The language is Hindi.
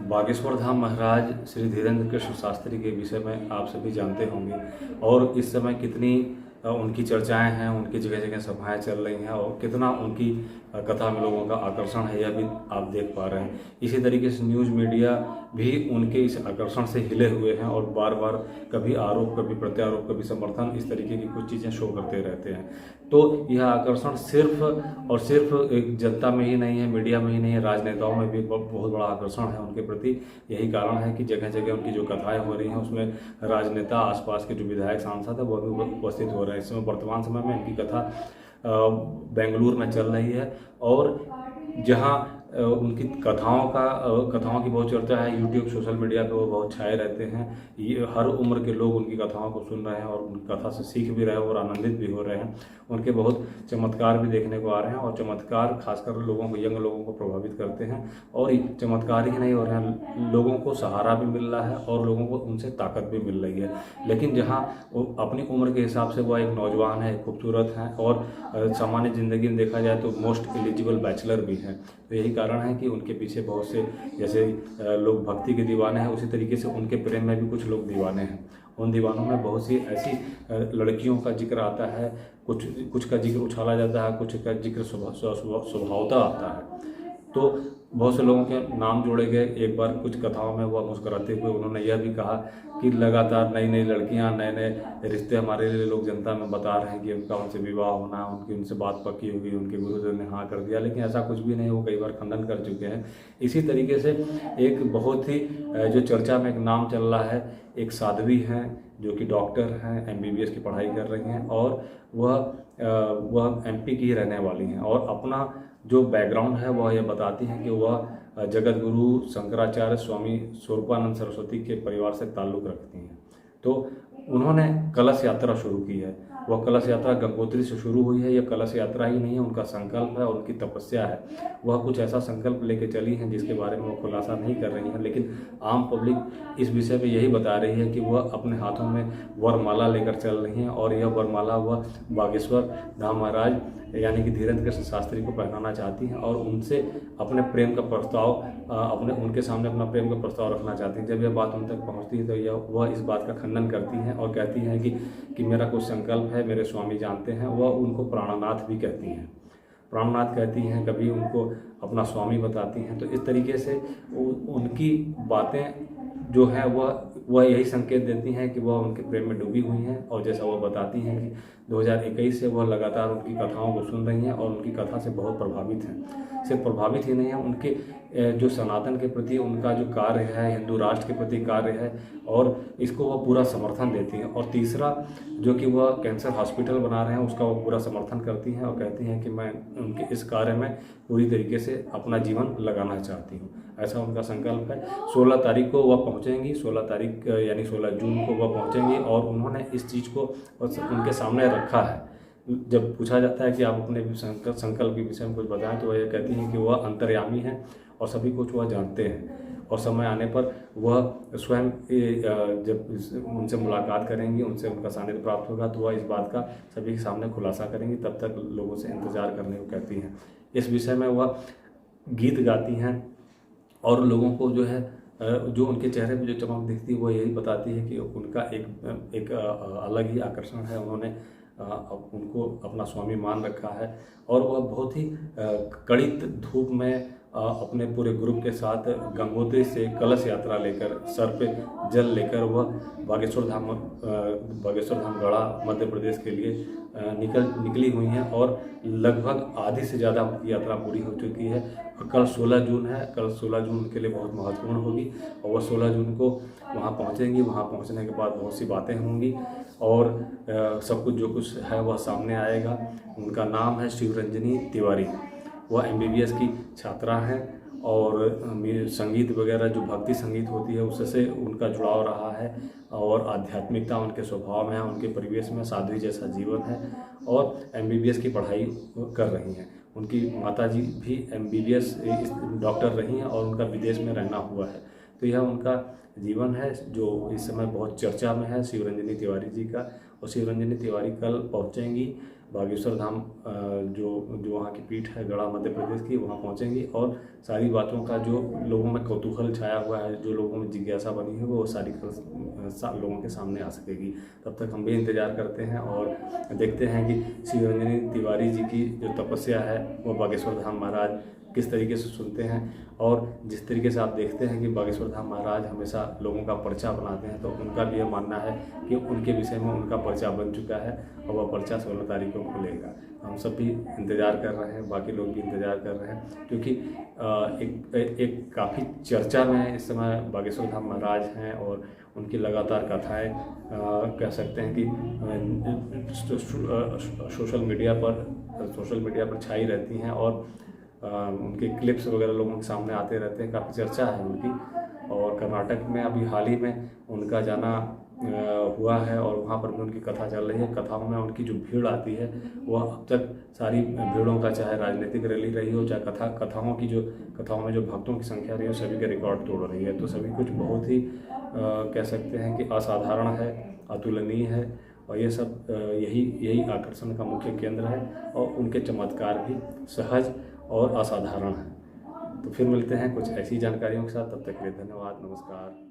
बागेश्वर धाम महाराज श्री धीरेन्द्र कृष्ण शास्त्री के विषय में आप सभी जानते होंगे और इस समय कितनी उनकी चर्चाएं हैं, उनकी जगह जगह सभाएं चल रही हैं और कितना उनकी कथा में लोगों का आकर्षण है, यह भी आप देख पा रहे हैं। इसी तरीके से न्यूज़ मीडिया भी उनके इस आकर्षण से हिले हुए हैं और बार बार कभी आरोप, कभी प्रत्यारोप, कभी समर्थन, इस तरीके की कुछ चीज़ें शो करते रहते हैं। तो यह आकर्षण सिर्फ और सिर्फ एक जनता में ही नहीं है, मीडिया में ही नहीं है, राजनेताओं में भी बहुत बड़ा आकर्षण है उनके प्रति। यही कारण है कि जगह जगह उनकी जो कथाएं हो रही हैं उसमें राजनेता, आसपास के जो विधायक, सांसद है वो भी उपस्थित हो रहे हैं। इस समय वर्तमान समय में इनकी कथा बेंगलुरु में चल रही है और जहां उनकी कथाओं की बहुत चर्चा है। यूट्यूब, सोशल मीडिया पे वो बहुत छाए रहते हैं। ये हर उम्र के लोग उनकी कथाओं को सुन रहे हैं और उनकी कथा से सीख भी रहे हैं और आनंदित भी हो रहे हैं। उनके बहुत चमत्कार भी देखने को आ रहे हैं और चमत्कार खासकर लोगों को, यंग लोगों को प्रभावित करते हैं। और चमत्कार ही नहीं हो रहे हैं, लोगों को सहारा भी मिल रहा है और लोगों को उनसे ताकत भी मिल रही है। लेकिन जहाँ वो अपनी उम्र के हिसाब से वह एक नौजवान है, खूबसूरत हैं और सामान्य ज़िंदगी में देखा जाए तो मोस्ट एलिजिबल बैचलर भी हैं। तो यही कारण है कि उनके पीछे बहुत से, जैसे लोग भक्ति के दीवाने हैं, उसी तरीके से उनके प्रेम में भी कुछ लोग दीवाने हैं। उन दीवानों में बहुत सी ऐसी लड़कियों का जिक्र आता है, कुछ का जिक्र उछाला जाता है, कुछ का जिक्र स्वभावतः आता है। तो बहुत से लोगों के नाम जोड़े गए। एक बार कुछ कथाओं में वह मुस्कुराते हुए उन्होंने यह भी कहा कि लगातार नई नई लड़कियां, नए नए रिश्ते हमारे लिए लोग जनता में बता रहे हैं कि उनका उनसे विवाह होना, उनसे बात पक्की होगी, उनके गुरुदेव ने हाँ कर दिया, लेकिन ऐसा कुछ भी नहीं। वो कई बार खंडन कर चुके हैं। इसी तरीके से एक बहुत ही जो चर्चा में एक नाम चल रहा है, एक साध्वी हैं जो कि डॉक्टर हैं, MBBS की पढ़ाई कर रही हैं और वह MP की ही रहने वाली हैं और अपना जो बैकग्राउंड है वह यह बताती हैं कि वह जगत गुरु शंकराचार्य स्वामी स्वरूपानंद सरस्वती के परिवार से ताल्लुक़ रखती हैं। तो उन्होंने कलश यात्रा शुरू की है। वह कलश यात्रा गंगोत्री से शुरू हुई है। यह कलश यात्रा ही नहीं है, उनका संकल्प है, उनकी तपस्या है। वह कुछ ऐसा संकल्प लेके चली हैं जिसके बारे में वो खुलासा नहीं कर रही हैं, लेकिन आम पब्लिक इस विषय पे यही बता रही है कि वह अपने हाथों में वरमाला लेकर चल रही हैं और यह वरमाला वह बागेश्वर धाम महाराज यानी कि धीरेन्द्र कृष्ण शास्त्री को पहनाना चाहती हैं और उनसे अपने प्रेम का प्रस्ताव उनके सामने अपना प्रेम का प्रस्ताव रखना चाहती हैं। जब यह बात उन तक पहुंचती है तो वह इस बात का खंडन करती हैं और कहती हैं कि मेरा कुछ संकल्प है, मेरे स्वामी जानते हैं। वह उनको प्राणनाथ भी कहती हैं, प्राणनाथ कहती हैं, कभी उनको अपना स्वामी बताती हैं। तो इस तरीके से उनकी बातें जो हैं वह यही संकेत देती हैं कि वह उनके प्रेम में डूबी हुई हैं। और जैसा वह बताती हैं कि 2021 से वह लगातार उनकी कथाओं को सुन रही हैं और उनकी कथा से बहुत प्रभावित हैं। सिर्फ प्रभावित ही नहीं है, उनके जो सनातन के प्रति उनका जो कार्य है, हिंदू राष्ट्र के प्रति कार्य है और इसको वह पूरा समर्थन देती हैं। और तीसरा, जो कि वह कैंसर हॉस्पिटल बना रहे हैं, उसका वो पूरा समर्थन करती हैं और कहती हैं कि मैं उनके इस कार्य में पूरी तरीके से अपना जीवन लगाना चाहती हूँ। ऐसा उनका संकल्प है। 16 तारीख को वह पहुँचेंगी, 16 तारीख यानी 16 जून को वह पहुँचेंगी और उन्होंने इस चीज़ को उनके सामने रखा है। जब पूछा जाता है कि आप अपने संकल्प के विषय में कुछ बताएं तो वह ये कहती हैं कि वह अंतर्यामी हैं और सभी कुछ वह जानते हैं और समय आने पर वह स्वयं जब उनसे मुलाकात करेंगी, उनसे उनका सानिध्य प्राप्त होगा तो वह इस बात का सभी के सामने खुलासा करेंगी। तब तक लोगों से इंतज़ार करने को कहती हैं। इस विषय में वह गीत गाती हैं और लोगों को जो है जो उनके चेहरे पे जो चमक दिखती है वो यही बताती है कि उनका एक अलग ही आकर्षण है। उन्होंने उनको अपना स्वामी मान रखा है और वह बहुत ही कड़ी धूप में अपने पूरे ग्रुप के साथ गंगोत्री से कलश यात्रा लेकर, सर पे जल लेकर वह बागेश्वर धाम गढ़ा मध्य प्रदेश के लिए निकली हुई हैं और लगभग आधी से ज़्यादा उनकी यात्रा पूरी हो चुकी है। और कल 16 जून है। कल 16 जून उनके लिए बहुत महत्वपूर्ण होगी और वह 16 जून को वहाँ पहुँचेंगी। वहाँ पहुँचने के बाद बहुत सी बातें होंगी और सब कुछ जो कुछ है वह सामने आएगा। उनका नाम है शिवरंजनी तिवारी। वह MBBS की छात्रा हैं और संगीत वगैरह जो भक्ति संगीत होती है उससे उनका जुड़ाव रहा है और आध्यात्मिकता उनके स्वभाव में है, उनके परिवेश में साध्वी जैसा जीवन है और MBBS की पढ़ाई कर रही हैं। उनकी माताजी भी MBBS डॉक्टर रही हैं और उनका विदेश में रहना हुआ है। तो यह उनका जीवन है जो इस समय बहुत चर्चा में है, शिवरंजनी तिवारी जी का। और शिवरंजनी तिवारी कल पहुँचेंगी बागेश्वर धाम जो जो वहाँ की पीठ है गढ़ा मध्य प्रदेश की, वहाँ पहुँचेंगी और सारी बातों का जो लोगों में कौतूहल छाया हुआ है, जो लोगों में जिज्ञासा बनी है, वो सारी लोगों के सामने आ सकेगी। तब तक हम भी इंतज़ार करते हैं और देखते हैं कि श्री रंजनी तिवारी जी की जो तपस्या है वो बागेश्वर धाम महाराज किस तरीके से सुनते हैं। और जिस तरीके से आप देखते हैं कि बागेश्वर धाम महाराज हमेशा लोगों का पर्चा बनाते हैं, तो उनका भी यह मानना है कि उनके विषय में उनका पर्चा बन चुका है और वह पर्चा 16 तारीख को खुलेगा। हम सब भी इंतज़ार कर रहे हैं, बाकी लोग भी इंतज़ार कर रहे हैं, क्योंकि एक काफ़ी चर्चा में इस समय बागेश्वर धाम महाराज हैं और उनकी लगातार कथाएँ कह सकते हैं कि सोशल मीडिया पर छाई रहती हैं और उनके क्लिप्स वगैरह लोगों के सामने आते रहते हैं, काफ़ी चर्चा है उनकी। और कर्नाटक में अभी हाल ही में उनका जाना हुआ है और वहाँ पर भी उनकी कथा चल रही है। कथाओं में उनकी जो भीड़ आती है वह अब तक सारी भीड़ों का, चाहे राजनीतिक रैली रही हो, चाहे कथाओं में जो भक्तों की संख्या रही हो, सभी के रिकॉर्ड तोड़ रही है। तो सभी कुछ बहुत ही कह सकते हैं कि असाधारण है, अतुलनीय है और ये सब यही आकर्षण का मुख्य केंद्र है और उनके चमत्कार भी सहज और असाधारण है। तो फिर मिलते हैं कुछ ऐसी जानकारियों के साथ, तब तक के लिए धन्यवाद, नमस्कार।